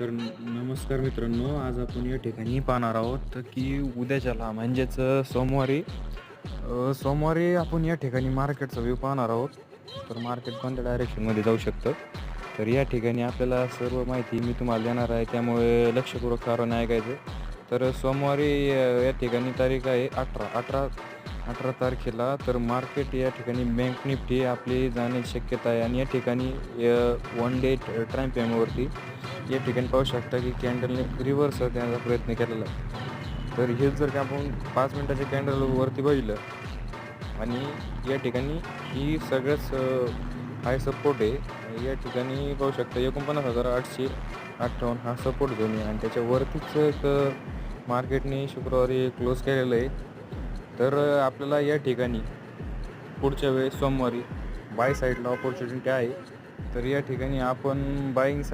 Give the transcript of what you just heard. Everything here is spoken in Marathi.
नमस्कार मित्रांनो, आज आपण या ठिकाणी पाहणार आहोत की उद्याच्याला म्हणजेच सोमवारी आपण या ठिकाणी मार्केटचा व्ह्यू पाहणार आहोत. तर मार्केट कोणत्या डायरेक्शनमध्ये जाऊ शकतं. तर या ठिकाणी आपल्याला सर्व माहिती मी तुम्हाला देणार आहे, त्यामुळे लक्षपूर्वक सर्वांनी ऐकायचं. तर सोमवारी या ठिकाणी तारीख आहे 18 तारखेला. तर मार्केट या ठिकाणी बँक निफ्टी आपली जाण्याची शक्यता आहे आणि या ठिकाणी वन डे टाईम फ्रेमवरती या ठिकाणी पाहू शकता की कॅन्डलने रिव्हर्स देण्याचा प्रयत्न केलेला आहे. तर हेच जर का आपण 5 मिनिटाच्या कॅन्डलवरती बघितलं आणि या ठिकाणी ही सगळ्यात हाय सपोर्ट आहे. या ठिकाणी पाहू शकता 49,858 हा सपोर्ट झोन आहे आणि त्याच्यावरतीच एक मार्केटने शुक्रवारी क्लोज केलेलं आहे. तर आपल्याला या ठिकाणी पुढच्या वेळेस सोमवारी बाय साईडला ऑपॉर्च्युनिटी आहे. तर या ठिकाणी आपण बाईंग साईड